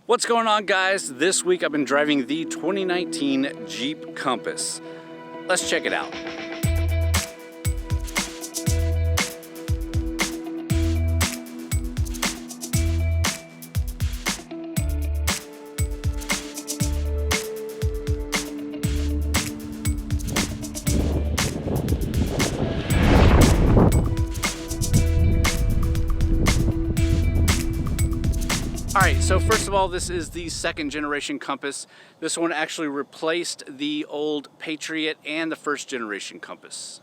What's going on, guys? This week I've been driving the 2019 Jeep Compass. Let's check it out. Alright, so first of all, this is the second generation Compass. This one actually replaced the old Patriot and the first generation Compass.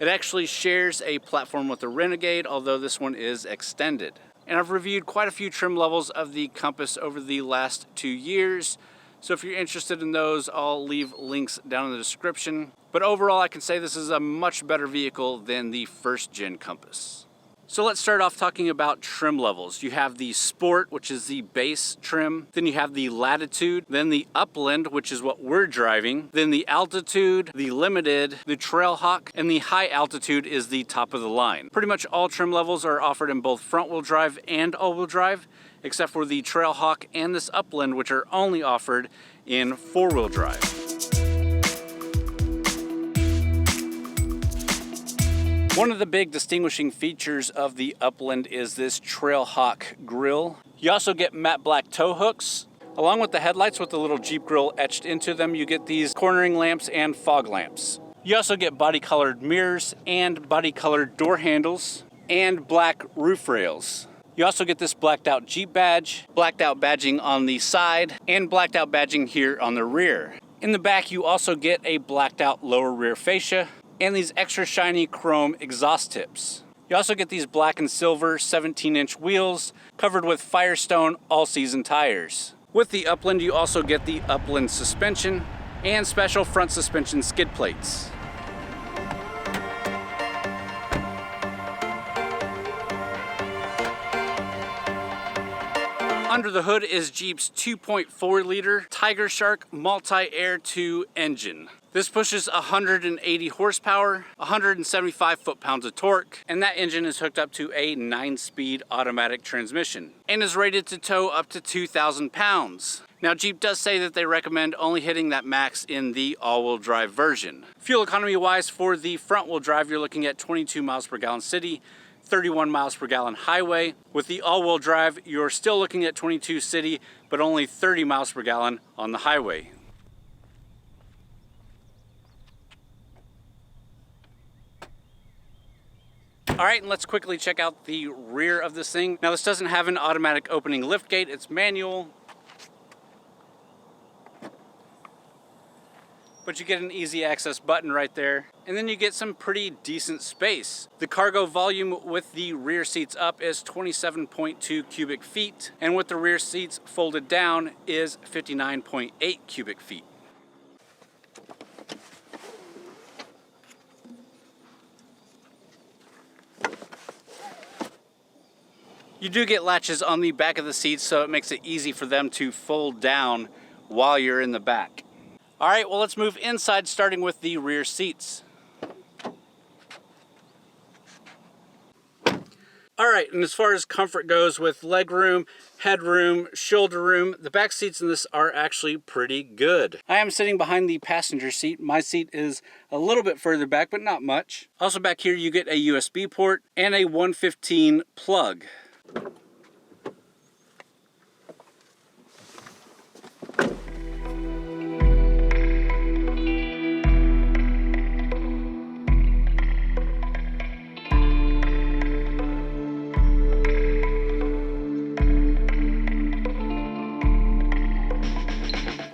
It actually shares a platform with the Renegade, although this one is extended. And I've reviewed quite a few trim levels of the Compass over the last 2 years. So if you're interested in those, I'll leave links down in the description. But overall, I can say this is a much better vehicle than the first gen Compass. So let's start off talking about trim levels. You have the Sport, which is the base trim. Then you have the Latitude, then the Upland, which is what we're driving. Then the Altitude, the Limited, the Trailhawk, and the High Altitude is the top of the line. Pretty much all trim levels are offered in both front-wheel drive and all-wheel drive, except for the Trailhawk and this Upland, which are only offered in four-wheel drive. One of the big distinguishing features of the Upland is this Trailhawk grille. You also get matte black tow hooks. Along with the headlights with the little Jeep grille etched into them, you get these cornering lamps and fog lamps. You also get body colored mirrors and body colored door handles and black roof rails. You also get this blacked out Jeep badge, blacked out badging on the side, and blacked out badging here on the rear. In the back, you also get a blacked out lower rear fascia and these extra shiny chrome exhaust tips. You also get these black and silver 17-inch wheels covered with Firestone all-season tires. With the Upland, you also get the Upland suspension and special front suspension skid plates. Under the hood is Jeep's 2.4-liter Tiger Shark Multi-Air 2 engine. This pushes 180 horsepower, 175 foot-pounds of torque, and that engine is hooked up to a 9-speed automatic transmission and is rated to tow up to 2,000 pounds. Now, Jeep does say that they recommend only hitting that max in the all-wheel drive version. Fuel economy-wise, for the front-wheel drive, you're looking at 22 miles per gallon city, 31 miles per gallon highway. With the all-wheel drive, you're still looking at 22 city, but only 30 miles per gallon on the highway. All right, and let's quickly check out the rear of this thing. Now, this doesn't have an automatic opening lift gate, it's manual. But you get an easy access button right there. And then you get some pretty decent space. The cargo volume with the rear seats up is 27.2 cubic feet, and with the rear seats folded down is 59.8 cubic feet. You do get latches on the back of the seats, so it makes it easy for them to fold down while you're in the back. All right, well, let's move inside, starting with the rear seats. All right, and as far as comfort goes with leg room, headroom, shoulder room, the back seats in this are actually pretty good. I am sitting behind the passenger seat. My seat is a little bit further back, but not much. Also back here, you get a USB port and a 115 plug.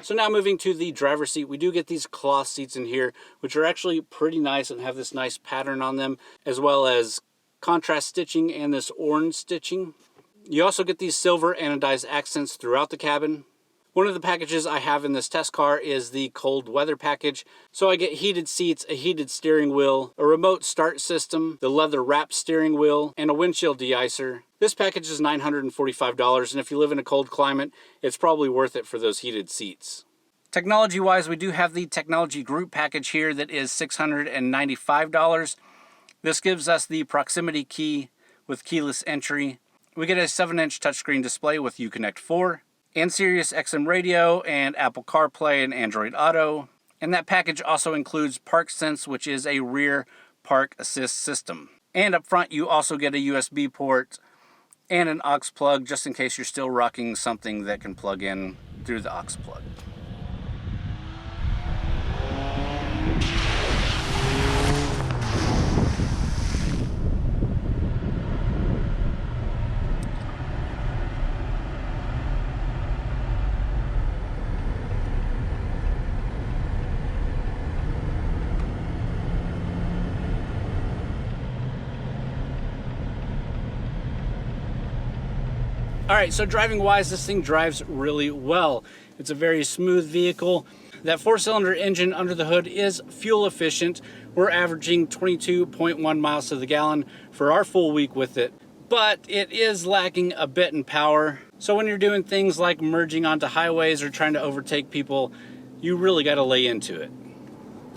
So now moving to the driver's seat, we do get these cloth seats in here, which are actually pretty nice and have this nice pattern on them, as well as contrast stitching and this orange stitching. You also get these silver anodized accents throughout the cabin. One of the packages I have in this test car is the cold weather package. So I get heated seats, a heated steering wheel, a remote start system, the leather wrapped steering wheel, and a windshield de-icer. This package is $945, and if you live in a cold climate, it's probably worth it for those heated seats. Technology-wise, we do have the technology group package here that is $695. This gives us the proximity key with keyless entry. We get a 7-inch touchscreen display with Uconnect 4. and Sirius XM radio and Apple CarPlay and Android Auto. And that package also includes Park Sense, which is a rear park assist system. And up front you also get a USB port and an aux plug, just in case you're still rocking something that can plug in through the aux plug. Alright, so driving wise, this thing drives really well. It's a very smooth vehicle. That 4-cylinder engine under the hood is fuel efficient. We're averaging 22.1 miles to the gallon for our full week with it, but it is lacking a bit in power. So when you're doing things like merging onto highways or trying to overtake people, you really got to lay into it.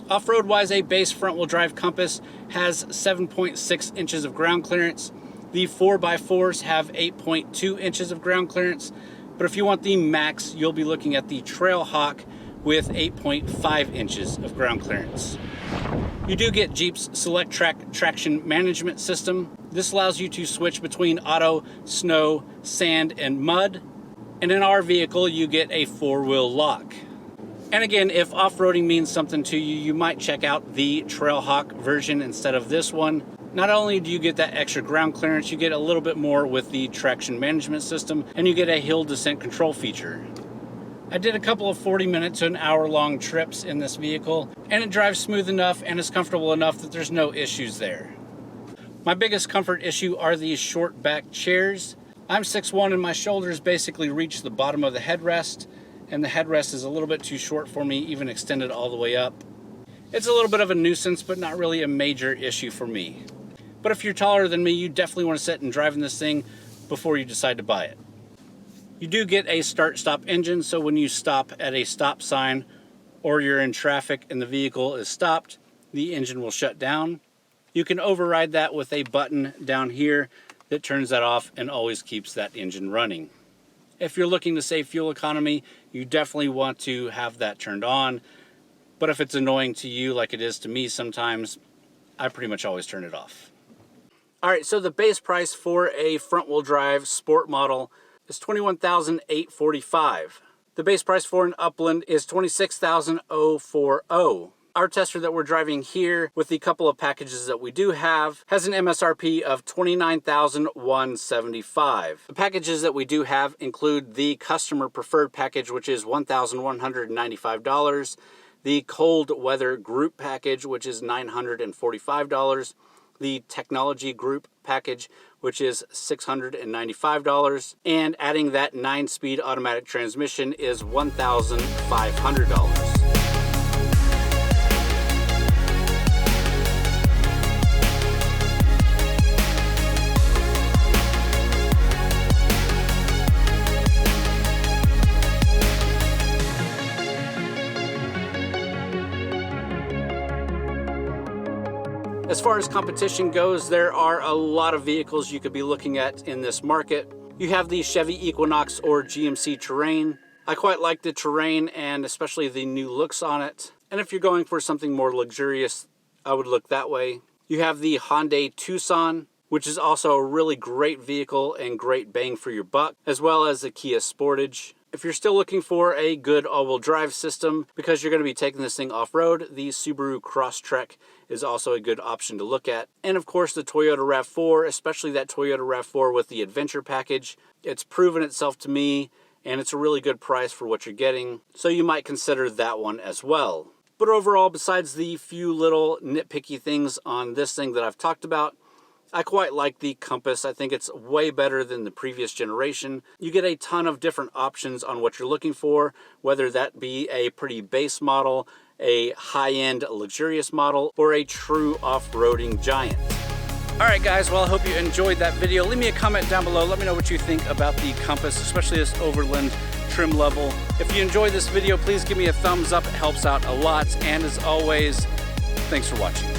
Off-road wise, a base front-wheel drive Compass has 7.6 inches of ground clearance. The 4x4s have 8.2 inches of ground clearance, but if you want the max, you'll be looking at the Trailhawk with 8.5 inches of ground clearance. You do get Jeep's Select Track traction management system. This allows you to switch between auto, snow, sand, and mud. And in our vehicle, you get a 4-wheel lock. And again, if off-roading means something to you, you might check out the Trailhawk version instead of this one. Not only do you get that extra ground clearance, you get a little bit more with the traction management system, and you get a hill descent control feature. I did a couple of 40-minute to an hour-long trips in this vehicle, and it drives smooth enough and is comfortable enough that there's no issues there. My biggest comfort issue are these short back chairs. I'm 6'1" and my shoulders basically reach the bottom of the headrest, and the headrest is a little bit too short for me, even extended all the way up. It's a little bit of a nuisance, but not really a major issue for me. But if you're taller than me, you definitely want to sit and drive in this thing before you decide to buy it. You do get a start-stop engine, so when you stop at a stop sign or you're in traffic and the vehicle is stopped, the engine will shut down. You can override that with a button down here that turns that off and always keeps that engine running. If you're looking to save fuel economy, you definitely want to have that turned on. But if it's annoying to you like it is to me sometimes, I pretty much always turn it off. Alright, so the base price for a front-wheel drive sport model is $21,845. The base price for an Upland is $26,040. Our tester that we're driving here, with the couple of packages that we do have, has an MSRP of $29,175. The packages that we do have include the customer preferred package, which is $1,195. The cold weather group package, which is $945. The technology group package, which is $695, and adding that 9-speed automatic transmission is $1,500. As far as competition goes, there are a lot of vehicles you could be looking at in this market. You have the Chevy Equinox or GMC Terrain. I quite like the Terrain and especially the new looks on it. And if you're going for something more luxurious, I would look that way. You have the Hyundai Tucson, which is also a really great vehicle and great bang for your buck, as well as the Kia Sportage. If you're still looking for a good all-wheel drive system, because you're going to be taking this thing off-road, the Subaru Crosstrek is also a good option to look at. And of course the Toyota RAV4, especially that Toyota RAV4 with the Adventure package. It's proven itself to me, and it's a really good price for what you're getting, so you might consider that one as well. But overall, besides the few little nitpicky things on this thing that I've talked about, I quite like the Compass. I think it's way better than the previous generation. You get a ton of different options on what you're looking for, whether that be a pretty base model, a high-end luxurious model, or a true off-roading giant. Alright guys, well I hope you enjoyed that video. Leave me a comment down below. Let me know what you think about the Compass, especially this Overland trim level. If you enjoyed this video, please give me a thumbs up. It helps out a lot. And as always, thanks for watching.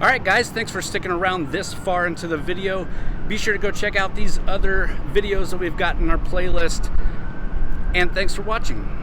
All right, guys, thanks for sticking around this far into the video. Be sure to go check out these other videos that we've got in our playlist. And thanks for watching.